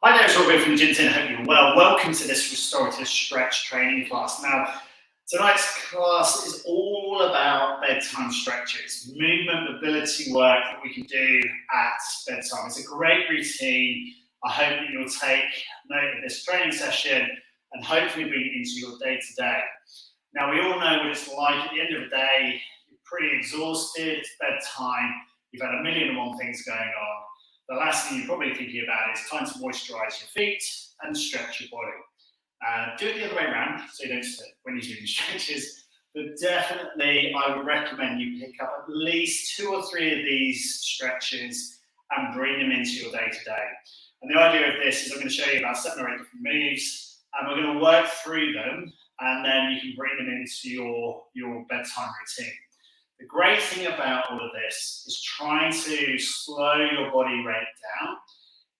Hi there, it's Robert from Gym 10. I hope you're well. Welcome to this restorative stretch training class. Now, tonight's class is all about bedtime stretches, movement, mobility work that we can do at bedtime. It's a great routine. I hope that you'll take note of this training session and hopefully bring it into your day-to-day. Now, we all know what it's like at the end of the day. You're pretty exhausted, it's bedtime, you've had a million and one things going on. The last thing you're probably thinking about is time to moisturise your feet and stretch your body. Do it the other way around, so you don't slip when you're doing stretches. But definitely, I would recommend you pick up at least 2 or 3 of these stretches and bring them into your day-to-day. And the idea of this is I'm going to show you about 7 or 8 different moves, and we're going to work through them, and then you can bring them into your bedtime routine. The great thing about all of this is trying to slow your body rate down.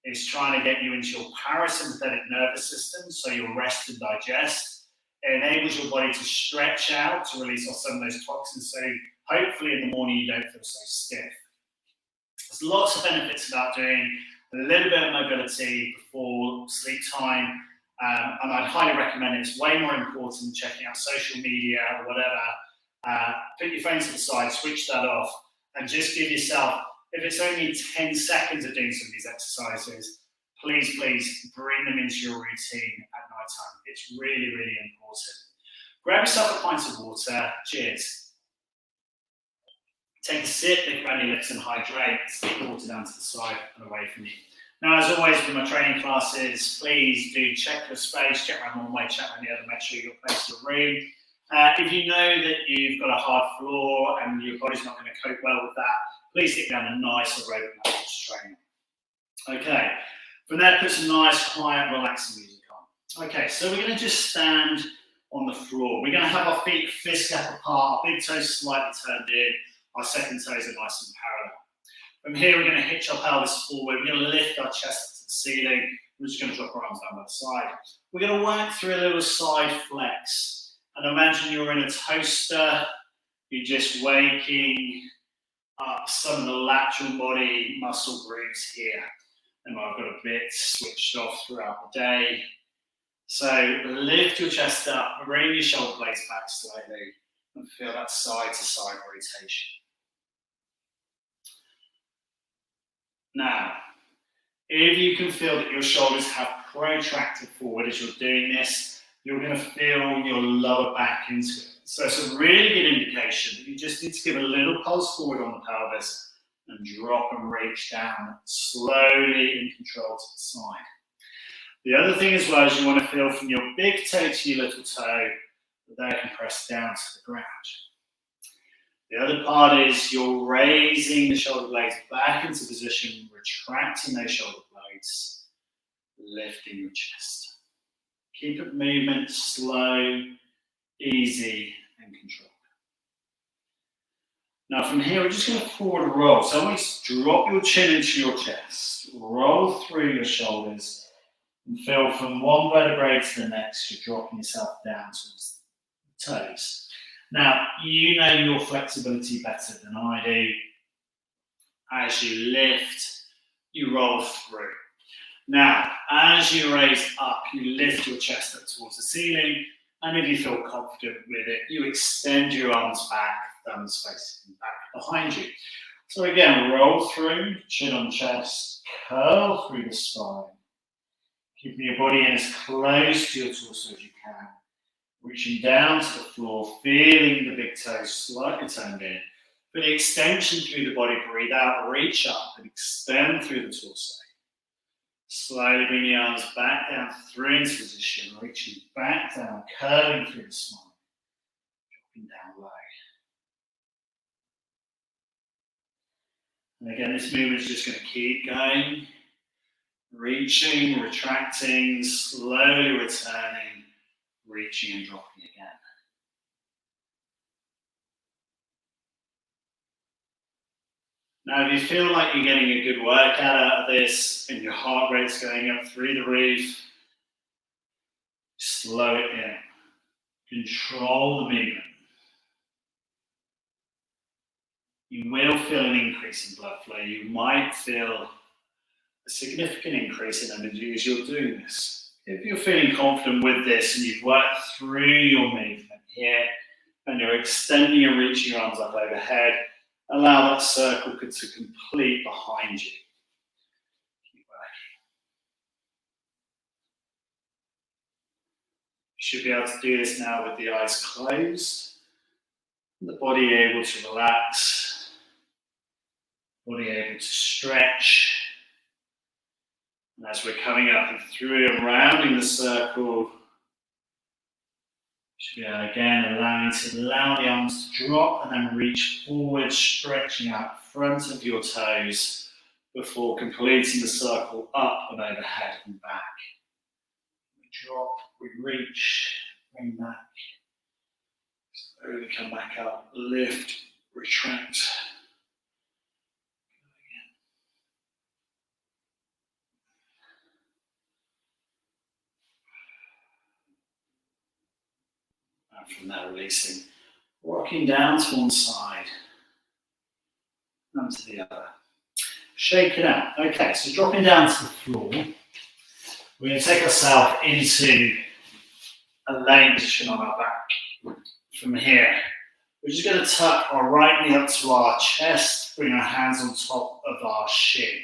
It's trying to get you into your parasympathetic nervous system, so you'll rest and digest. It enables your body to stretch out, to release off some of those toxins, so hopefully in the morning you don't feel so stiff. There's lots of benefits about doing a little bit of mobility before sleep time, and I'd highly recommend it. It's way more important than checking out social media or whatever. Put your phone to the side, switch that off, and just give yourself, if it's only 10 seconds of doing some of these exercises, please bring them into your routine at night time. It's really, really important. Grab yourself a pint of water. Cheers. Take a sip, think about your lips and hydrate. Stick the water down to the side and away from you. Now, as always with my training classes, please do check your space, check around one way, check around the other, make sure you've got place in your room. If you know that you've got a hard floor and your body's not going to cope well with that, please sit down a nice aerobic mattress training. Okay, from there, put some nice, quiet, relaxing music on. Okay, so we're going to just stand on the floor. We're going to have our feet fist gap apart, our big toes slightly turned in, our second toes are nice and parallel. From here, we're going to hitch our pelvis forward. We're going to lift our chest to the ceiling. We're just going to drop our arms down by the side. We're going to work through a little side flex. And imagine you're in a toaster, you're just waking up some of the lateral body muscle groups here. And I've got a bit switched off throughout the day. So lift your chest up, bring your shoulder blades back slightly, and feel that side to side rotation. Now, if you can feel that your shoulders have protracted forward as you're doing this, you're going to feel your lower back into it. So it's a really good indication that you just need to give a little pulse forward on the pelvis and drop and reach down slowly in control to the side. The other thing as well is you want to feel from your big toe to your little toe that they can press down to the ground. The other part is you're raising the shoulder blades back into position, retracting those shoulder blades, lifting your chest. Keep it movement slow, easy, and controlled. Now from here, we're just going to forward roll. So always drop your chin into your chest, roll through your shoulders, and feel from one vertebrae to the next, you're dropping yourself down towards the toes. Now, you know your flexibility better than I do. As you lift, you roll through. Now, as you raise up, you lift your chest up towards the ceiling, and if you feel confident with it, you extend your arms back, thumbs facing back behind you. So again, roll through, chin on chest, curl through the spine, keeping your body in as close to your torso as you can, reaching down to the floor, feeling the big toes slightly turned in. For the extension through the body, breathe out, reach up and extend through the torso. Slowly bring the arms back down through into position, reaching back down, curling through the spine, dropping down low. And again, this movement is just going to keep going, reaching, retracting, slowly returning, reaching and dropping again. Now, if you feel like you're getting a good workout out of this and your heart rate's going up through the roof, slow it down. Control the movement. you will feel an increase in blood flow. You might feel a significant increase in energy as you're doing this. If you're feeling confident with this and you've worked through your movement here and you're extending and reaching your arms up overhead, allow that circle to complete behind you. Keep working. You should be able to do this now with the eyes closed, and the body able to relax, body able to stretch. And as we're coming up and through and rounding the circle, you should be able again allow the arms to drop and then reach forward, stretching out front of your toes before completing the circle up and overhead and back. We drop, we reach, bring back. Slowly come back up, lift, retract. And from there, releasing, rocking down to one side and to the other. Shake it out. Okay, so dropping down to the floor, we're going to take ourselves into a laying position on our back. From here, we're just going to tuck our right knee up to our chest, bring our hands on top of our shin.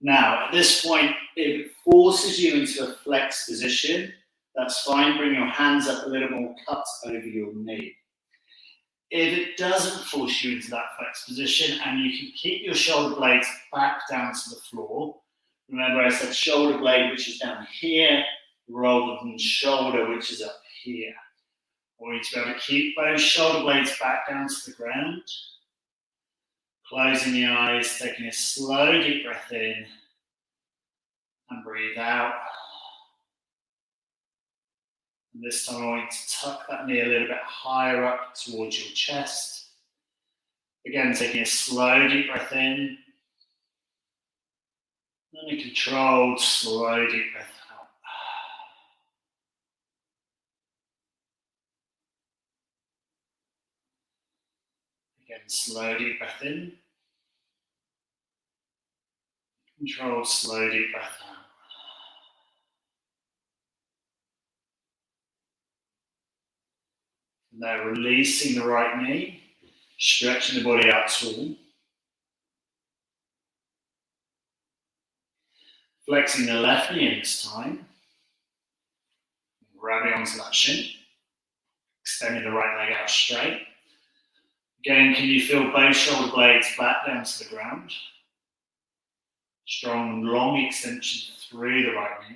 Now, at this point, if it forces you into a flex position, that's fine. Bring your hands up a little more, cut over your knee. If it doesn't force you into that flex position and you can keep your shoulder blades back down to the floor, remember I said shoulder blade which is down here rather than shoulder which is up here. I want you to be able to keep both shoulder blades back down to the ground. Closing the eyes, taking a slow deep breath in and breathe out. And this time I want you to tuck that knee a little bit higher up towards your chest. Again, taking a slow deep breath in. And a controlled, slow deep breath out. Again, slow deep breath in. Controlled, slow deep breath out. Now releasing the right knee, stretching the body out tall. Flexing the left knee in this time. Grabbing onto that shin. Extending the right leg out straight. Again, can you feel both shoulder blades back down to the ground? Strong, long extension through the right knee.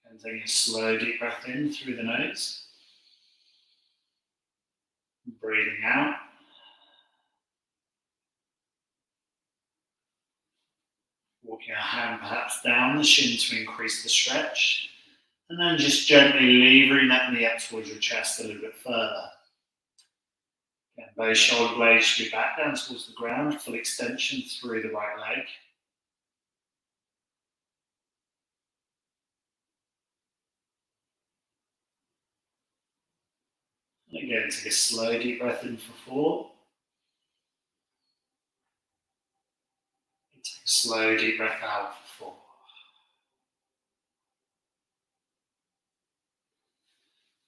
And taking a slow deep breath in through the nose. Breathing out. Walking our hand perhaps down the shin to increase the stretch. And then just gently levering that knee up towards your chest a little bit further. Again, both shoulder blades should be back down towards the ground, full extension through the right leg. And again, take a slow deep breath in for 4. And take a slow deep breath out for 4.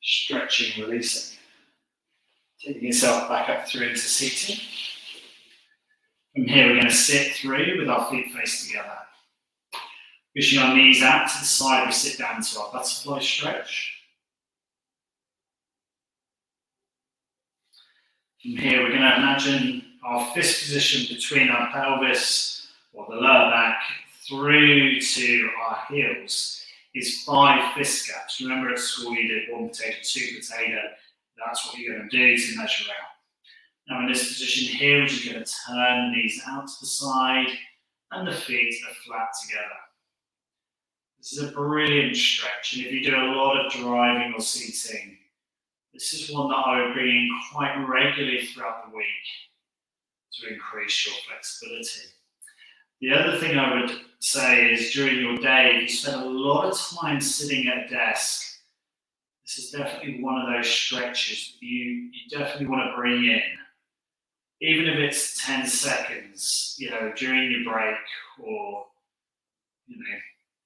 Stretching, releasing. Taking yourself back up through into seating. From here, we're going to sit through with our feet faced together. Pushing our knees out to the side, we sit down to our butterfly stretch. From here, we're going to imagine our fist position between our pelvis or the lower back through to our heels is 5 fist gaps. Remember at school you did 1 potato, 2 potato. That's what you're going to do to measure out. Now in this position here, we're just going to turn the knees out to the side and the feet are flat together. This is a brilliant stretch, and if you do a lot of driving or seating, this is one that I would bring in quite regularly throughout the week to increase your flexibility. The other thing I would say is during your day, if you spend a lot of time sitting at a desk, this is definitely one of those stretches you definitely want to bring in. Even if it's 10 seconds, during your break, or,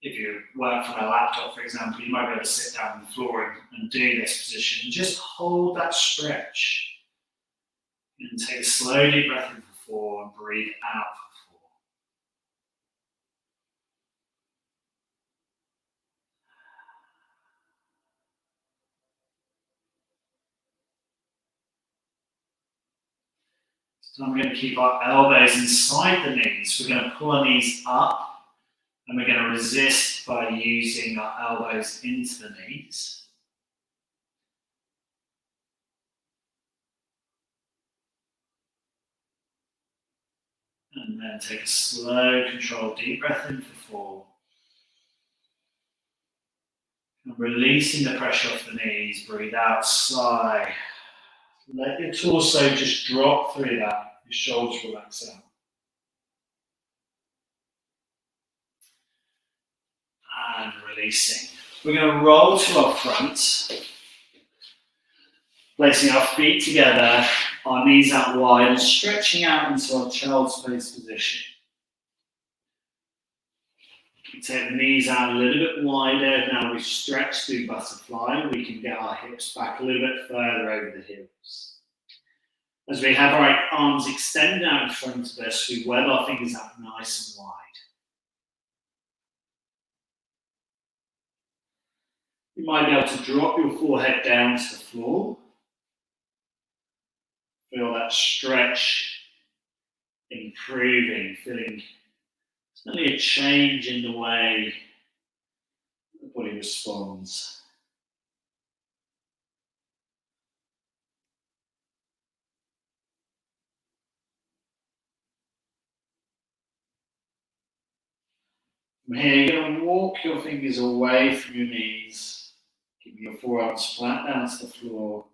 if you work from a laptop, for example, you might be able to sit down on the floor and do this position. And just hold that stretch and take a slow deep breath in for 4 and breathe out for 4. So I'm going to keep our elbows inside the knees. We're going to pull our knees up, and we're going to resist by using our elbows into the knees. And then take a slow, controlled deep breath in for 4. And releasing the pressure off the knees, breathe out, sigh. Let your torso just drop through that, your shoulders relax out. And releasing. We're going to roll to our front, placing our feet together, our knees out wide, and stretching out into our child's pose position. We take the knees out a little bit wider. Now we stretch through butterfly. We can get our hips back a little bit further over the heels. As we have our arms extended out in front of us, we web our fingers out nice and wide. You might be able to drop your forehead down to the floor. Feel that stretch improving, feeling certainly a change in the way the body responds. From here, you're going to walk your fingers away from your knees, keeping your forearms flat down to the floor,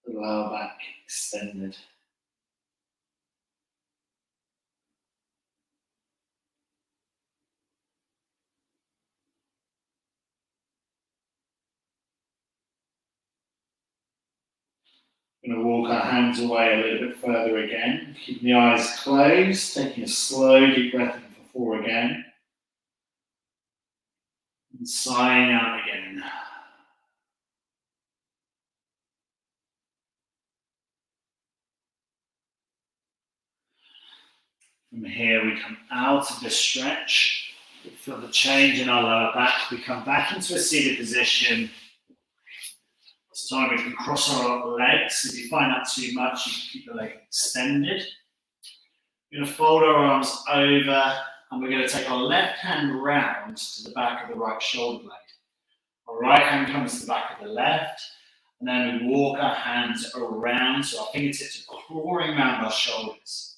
the lower back extended. We're going to walk our hands away a little bit further again, keeping the eyes closed, taking a slow deep breath in for 4 again. And sighing out again. From here, we come out of the stretch. We feel the change in our lower back. We come back into a seated position. This time we can cross our legs. If you find that too much, you can keep the leg extended. We're going to fold our arms over, and we're going to take our left hand round to the back of the right shoulder blade. Our right hand comes to the back of the left, and then we walk our hands around so our fingertips are clawing around our shoulders.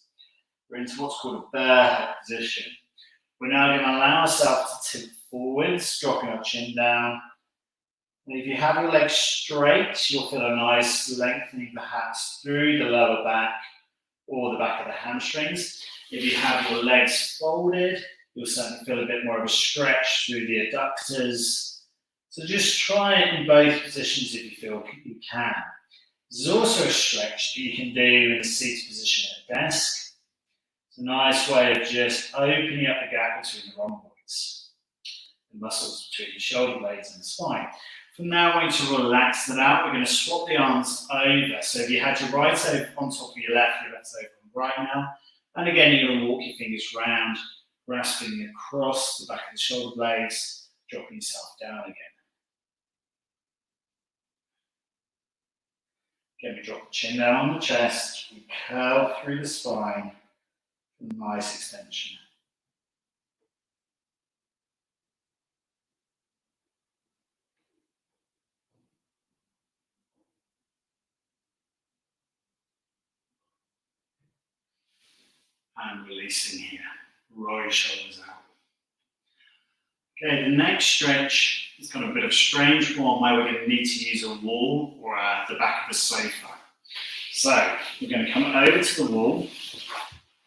We're into what's called a bear hug position. We're now going to allow ourselves to tip forwards, dropping our chin down. And if you have your legs straight, you'll feel a nice lengthening perhaps through the lower back or the back of the hamstrings. If you have your legs folded, you'll certainly feel a bit more of a stretch through the adductors. So just try it in both positions if you feel you can. There's also a stretch that you can do in a seated position at a desk. It's a nice way of just opening up the gap between the rhomboids, the muscles between the shoulder blades and the spine. From now, we're going to relax that out. We're going to swap the arms over. So if you had your right over on top of your left's over on the right now. And again, you're going to walk your fingers round, grasping across the back of the shoulder blades, dropping yourself down again. Again, we drop the chin down on the chest, we curl through the spine. Nice extension. And releasing here. Roll your shoulders out. Okay, the next stretch is kind of a bit of a strange one where we're going to need to use a wall or the back of the sofa. So we're going to come over to the wall.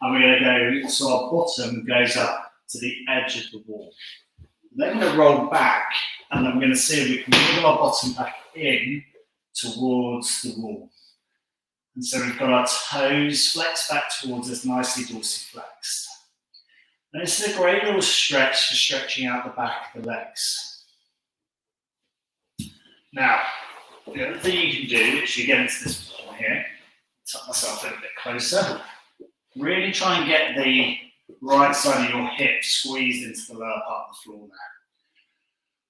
And we're going to go, so our bottom goes up to the edge of the wall. Then we're going to roll back, and then we're going to see if we can wiggle our bottom back in towards the wall. And so we've got our toes flexed back towards us, nicely dorsiflexed. And this is a great little stretch for stretching out the back of the legs. Now, the other thing you can do is you get into this position here, tuck myself a little bit closer, really try and get the right side of your hip squeezed into the lower part of the floor now.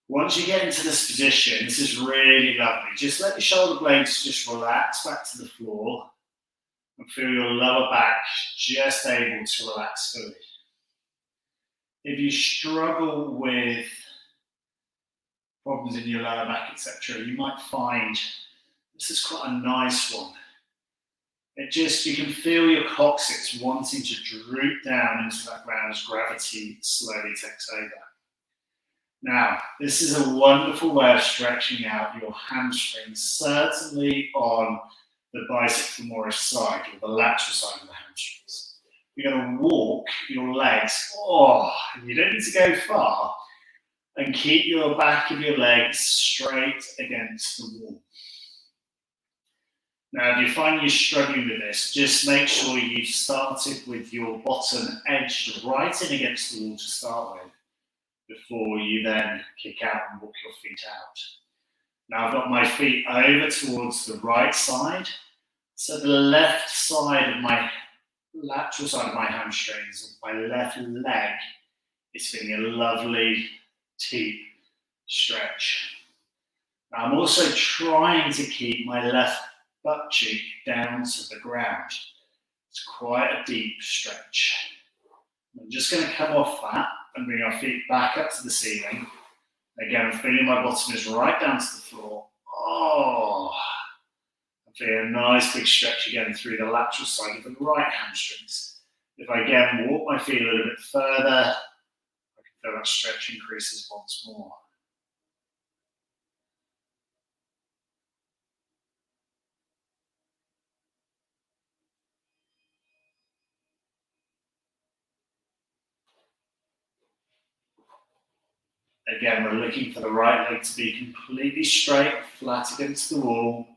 Once you get into this position, this is really lovely. Just let the shoulder blades just relax back to the floor and feel your lower back just able to relax fully. If you struggle with problems in your lower back, etc., you might find this is quite a nice one. You can feel your coccyx wanting to droop down into that ground as gravity slowly takes over. Now, this is a wonderful way of stretching out your hamstrings, certainly on the bicep femoris side, or the lateral side of the hamstrings. You're going to walk your legs, and you don't need to go far, and keep your back of your legs straight against the wall. Now, if you find you're struggling with this, just make sure you've started with your bottom edged right in against the wall to start with, before you then kick out and walk your feet out. Now I've got my feet over towards the right side, so the left side of my lateral side of my hamstrings, my left leg, is feeling a lovely deep stretch. Now I'm also trying to keep my left butt cheek down to the ground. It's quite a deep stretch. I'm just going to come off that and bring our feet back up to the ceiling. Again, I'm feeling my bottom is right down to the floor. I'm feeling a nice big stretch again through the lateral side of the right hamstrings. If I again walk my feet a little bit further, I can feel that stretch increases once more. Again, we're looking for the right leg to be completely straight, flat against the wall.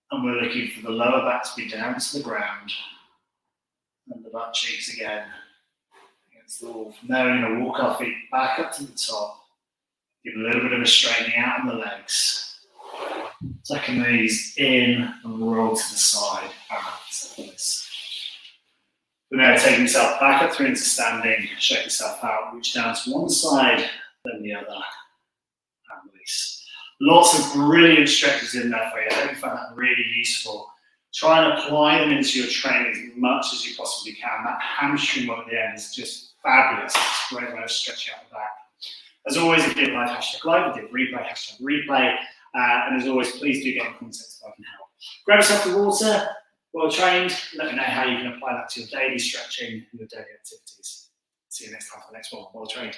And we're looking for the lower back to be down to the ground. And the butt cheeks again against the wall. From there, we're going to walk our feet back up to the top. Give a little bit of a straightening out on the legs. Tucking the knees in and roll to the side. Like this. From there, take yourself back up through into standing, shake yourself out, reach down to one side, then the other, and release. Lots of brilliant stretches in there for you. I hope you find that really useful. Try and apply them into your training as much as you possibly can. That hamstring one at the end is just fabulous. It's a great way of stretching out the back. As always, if you did live, #live, if you did replay, #replay. And as always, please do get in contact if I can help. Grab yourself the water. Well trained, let me know how you can apply that to your daily stretching and your daily activities. See you next time for the next one. Well trained.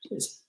Cheers.